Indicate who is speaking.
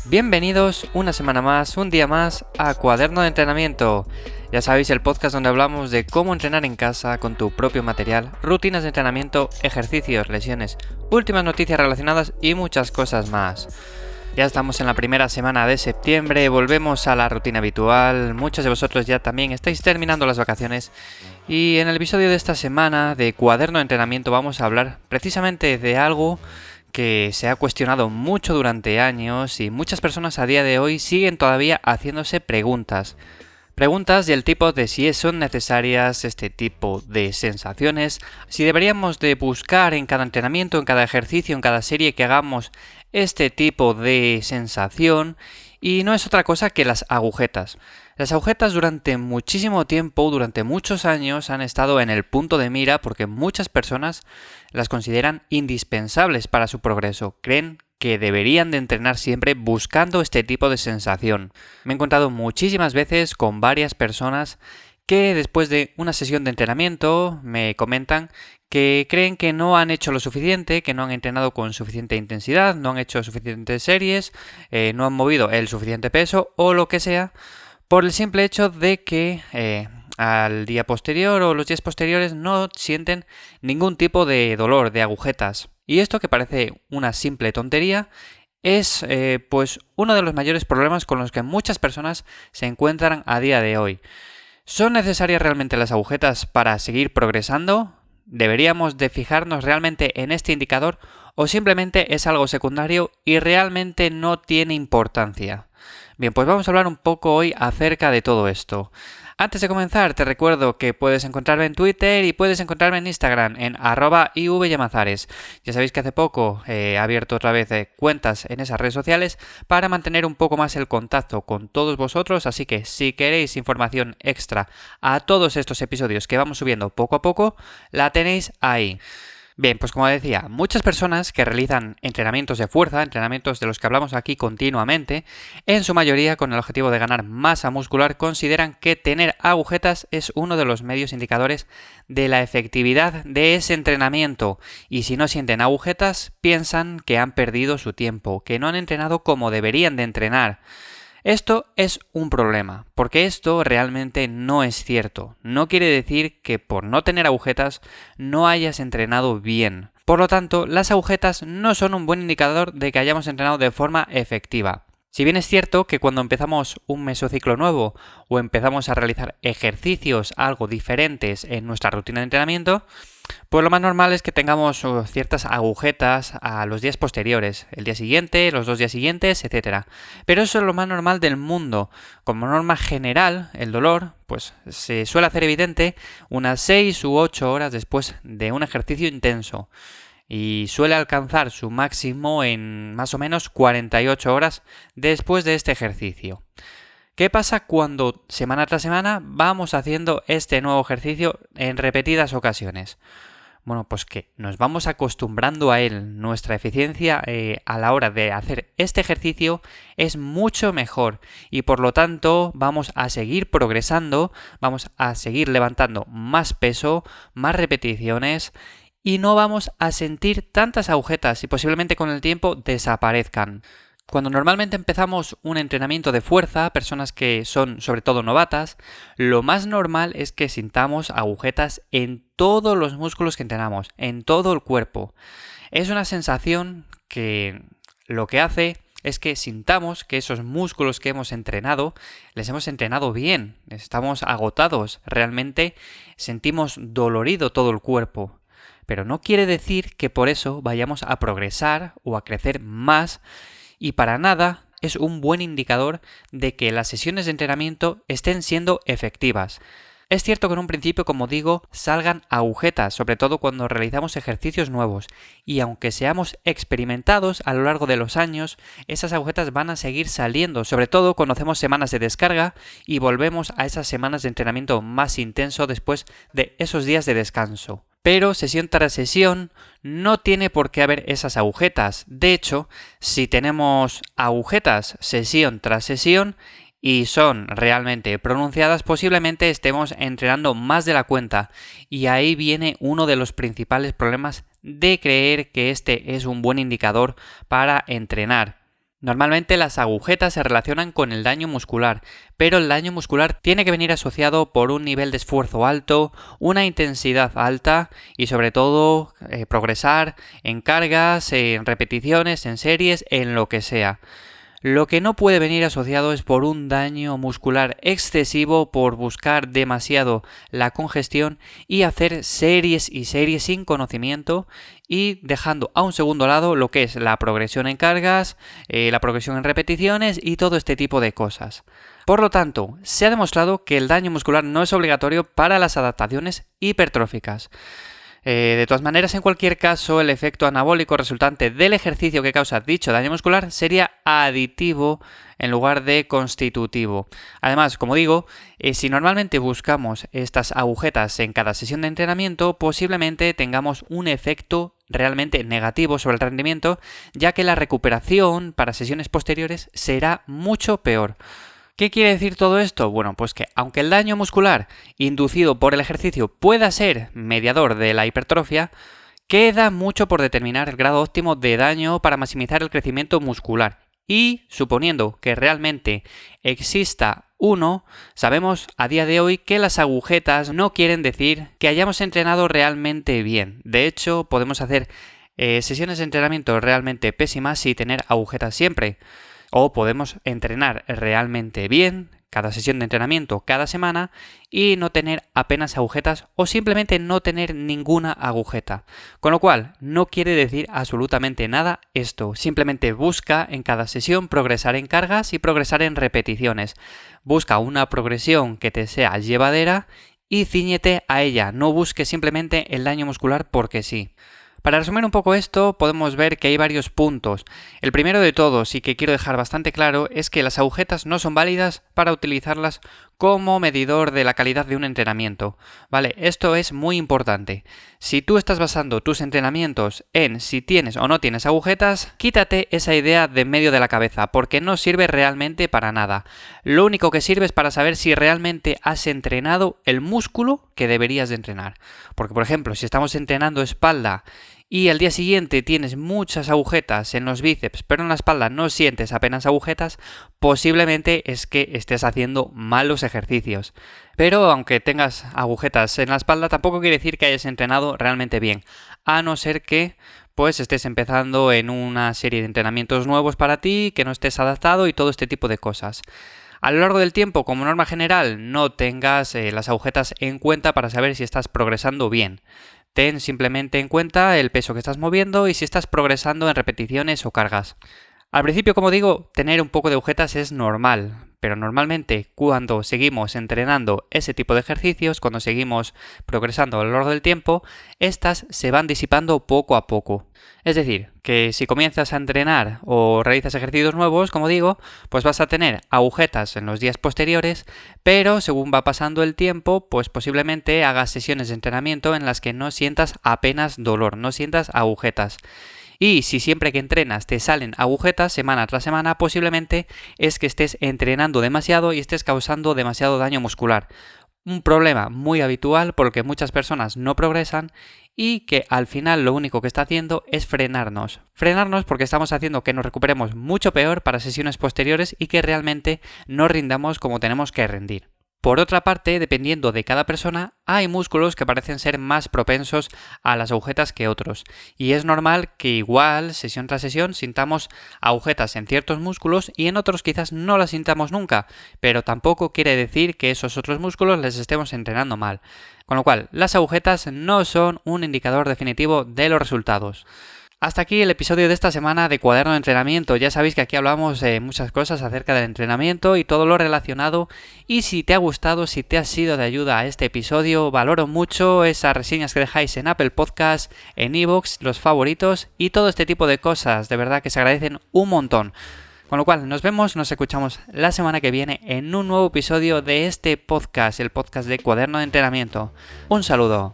Speaker 1: Bienvenidos una semana más, un día más a Cuaderno de Entrenamiento. Ya sabéis, el podcast donde hablamos de cómo entrenar en casa con tu propio material, rutinas de entrenamiento, ejercicios, lesiones, últimas noticias relacionadas y muchas cosas más. Ya estamos en la primera semana de septiembre, volvemos a la rutina habitual, muchos de vosotros ya también estáis terminando las vacaciones y en el episodio de esta semana de Cuaderno de Entrenamiento vamos a hablar precisamente de algo que se ha cuestionado mucho durante años y muchas personas a día de hoy siguen todavía haciéndose preguntas. Preguntas del tipo de si son necesarias este tipo de sensaciones, si deberíamos de buscar en cada entrenamiento, en cada ejercicio, en cada serie que hagamos este tipo de sensación, y no es otra cosa que las agujetas. Las agujetas durante muchísimo tiempo, durante muchos años, han estado en el punto de mira porque muchas personas las consideran indispensables para su progreso. Creen que deberían de entrenar siempre buscando este tipo de sensación. Me he encontrado muchísimas veces con varias personas que después de una sesión de entrenamiento me comentan que creen que no han hecho lo suficiente, que no han entrenado con suficiente intensidad, no han hecho suficientes series, no han movido el suficiente peso o lo que sea, por el simple hecho de que al día posterior o los días posteriores no sienten ningún tipo de dolor, de agujetas. Y esto, que parece una simple tontería, es pues uno de los mayores problemas con los que muchas personas se encuentran a día de hoy. ¿Son necesarias realmente las agujetas para seguir progresando? ¿Deberíamos de fijarnos realmente en este indicador o simplemente es algo secundario y realmente no tiene importancia? Bien, pues vamos a hablar un poco hoy acerca de todo esto. Antes de comenzar, te recuerdo que puedes encontrarme en Twitter y puedes encontrarme en Instagram en @ivyamazares. Ya sabéis que hace poco he abierto otra vez cuentas en esas redes sociales para mantener un poco más el contacto con todos vosotros, así que si queréis información extra a todos estos episodios que vamos subiendo poco a poco, la tenéis ahí. Bien, pues como decía, muchas personas que realizan entrenamientos de fuerza, entrenamientos de los que hablamos aquí continuamente, en su mayoría con el objetivo de ganar masa muscular, consideran que tener agujetas es uno de los medios indicadores de la efectividad de ese entrenamiento, y si no sienten agujetas, piensan que han perdido su tiempo, que no han entrenado como deberían de entrenar. Esto es un problema, porque esto realmente no es cierto. No quiere decir que por no tener agujetas no hayas entrenado bien. Por lo tanto, las agujetas no son un buen indicador de que hayamos entrenado de forma efectiva. Si bien es cierto que cuando empezamos un mesociclo nuevo o empezamos a realizar ejercicios algo diferentes en nuestra rutina de entrenamiento, pues lo más normal es que tengamos ciertas agujetas a los días posteriores, el día siguiente, los 2 días siguientes, etc. Pero eso es lo más normal del mundo. Como norma general, el dolor pues se suele hacer evidente unas 6 u 8 horas después de un ejercicio intenso y suele alcanzar su máximo en más o menos 48 horas después de este ejercicio. ¿Qué pasa cuando semana tras semana vamos haciendo este nuevo ejercicio en repetidas ocasiones? Bueno, pues que nos vamos acostumbrando a él. Nuestra eficiencia a la hora de hacer este ejercicio es mucho mejor y por lo tanto vamos a seguir progresando, vamos a seguir levantando más peso, más repeticiones y no vamos a sentir tantas agujetas y posiblemente con el tiempo desaparezcan. Cuando normalmente empezamos un entrenamiento de fuerza, personas que son sobre todo novatas, lo más normal es que sintamos agujetas en todos los músculos que entrenamos, en todo el cuerpo. Es una sensación que lo que hace es que sintamos que esos músculos que hemos entrenado, les hemos entrenado bien, estamos agotados, realmente sentimos dolorido todo el cuerpo. Pero no quiere decir que por eso vayamos a progresar o a crecer más, y para nada es un buen indicador de que las sesiones de entrenamiento estén siendo efectivas. Es cierto que en un principio, como digo, salgan agujetas, sobre todo cuando realizamos ejercicios nuevos, y aunque seamos experimentados a lo largo de los años, esas agujetas van a seguir saliendo, sobre todo cuando hacemos semanas de descarga y volvemos a esas semanas de entrenamiento más intenso después de esos días de descanso. Pero sesión tras sesión no tiene por qué haber esas agujetas. De hecho, si tenemos agujetas sesión tras sesión y son realmente pronunciadas, posiblemente estemos entrenando más de la cuenta. Y ahí viene uno de los principales problemas de creer que este es un buen indicador para entrenar. Normalmente las agujetas se relacionan con el daño muscular, pero el daño muscular tiene que venir asociado por un nivel de esfuerzo alto, una intensidad alta y sobre todo progresar en cargas, en repeticiones, en series, en lo que sea. Lo que no puede venir asociado es por un daño muscular excesivo, por buscar demasiado la congestión y hacer series y series sin conocimiento y dejando a un segundo lado lo que es la progresión en cargas, la progresión en repeticiones y todo este tipo de cosas. Por lo tanto, se ha demostrado que el daño muscular no es obligatorio para las adaptaciones hipertróficas. De todas maneras, en cualquier caso, el efecto anabólico resultante del ejercicio que causa dicho daño muscular sería aditivo en lugar de constitutivo. Además, como digo, si normalmente buscamos estas agujetas en cada sesión de entrenamiento, posiblemente tengamos un efecto realmente negativo sobre el rendimiento, ya que la recuperación para sesiones posteriores será mucho peor. ¿Qué quiere decir todo esto? Bueno, pues que aunque el daño muscular inducido por el ejercicio pueda ser mediador de la hipertrofia, queda mucho por determinar el grado óptimo de daño para maximizar el crecimiento muscular. Y, suponiendo que realmente exista uno, sabemos a día de hoy que las agujetas no quieren decir que hayamos entrenado realmente bien. De hecho, podemos hacer sesiones de entrenamiento realmente pésimas y tener agujetas siempre. O podemos entrenar realmente bien cada sesión de entrenamiento cada semana y no tener apenas agujetas o simplemente no tener ninguna agujeta. Con lo cual, no quiere decir absolutamente nada esto. Simplemente busca en cada sesión progresar en cargas y progresar en repeticiones. Busca una progresión que te sea llevadera y cíñete a ella. No busques simplemente el daño muscular porque sí. Para resumir un poco esto, podemos ver que hay varios puntos. El primero de todos, y que quiero dejar bastante claro, es que las agujetas no son válidas para utilizarlas como medidor de la calidad de un entrenamiento. ¿Vale? Esto es muy importante. Si tú estás basando tus entrenamientos en si tienes o no tienes agujetas, quítate esa idea de en medio de la cabeza, porque no sirve realmente para nada. Lo único que sirve es para saber si realmente has entrenado el músculo que deberías de entrenar. Porque, por ejemplo, si estamos entrenando espalda y al día siguiente tienes muchas agujetas en los bíceps, pero en la espalda no sientes apenas agujetas, posiblemente es que estés haciendo malos ejercicios. Pero aunque tengas agujetas en la espalda, tampoco quiere decir que hayas entrenado realmente bien, a no ser que pues estés empezando en una serie de entrenamientos nuevos para ti, que no estés adaptado y todo este tipo de cosas. A lo largo del tiempo, como norma general, no tengas las agujetas en cuenta para saber si estás progresando bien. Ten simplemente en cuenta el peso que estás moviendo y si estás progresando en repeticiones o cargas. Al principio, como digo, tener un poco de agujetas es normal, pero normalmente cuando seguimos entrenando ese tipo de ejercicios, cuando seguimos progresando a lo largo del tiempo, estas se van disipando poco a poco. Es decir, que si comienzas a entrenar o realizas ejercicios nuevos, como digo, pues vas a tener agujetas en los días posteriores, pero según va pasando el tiempo, pues posiblemente hagas sesiones de entrenamiento en las que no sientas apenas dolor, no sientas agujetas. Y si siempre que entrenas te salen agujetas semana tras semana, posiblemente es que estés entrenando demasiado y estés causando demasiado daño muscular. Un problema muy habitual porque muchas personas no progresan y que al final lo único que está haciendo es frenarnos. Frenarnos porque estamos haciendo que nos recuperemos mucho peor para sesiones posteriores y que realmente no rindamos como tenemos que rendir. Por otra parte, dependiendo de cada persona, hay músculos que parecen ser más propensos a las agujetas que otros. Y es normal que igual, sesión tras sesión, sintamos agujetas en ciertos músculos y en otros quizás no las sintamos nunca, pero tampoco quiere decir que esos otros músculos les estemos entrenando mal. Con lo cual, las agujetas no son un indicador definitivo de los resultados. Hasta aquí el episodio de esta semana de Cuaderno de Entrenamiento. Ya sabéis que aquí hablamos de muchas cosas acerca del entrenamiento y todo lo relacionado. Y si te ha gustado, si te ha sido de ayuda a este episodio, valoro mucho esas reseñas que dejáis en Apple Podcast, en iVoox, los favoritos y todo este tipo de cosas. De verdad que se agradecen un montón. Con lo cual, nos escuchamos la semana que viene en un nuevo episodio de este podcast, el podcast de Cuaderno de Entrenamiento. Un saludo.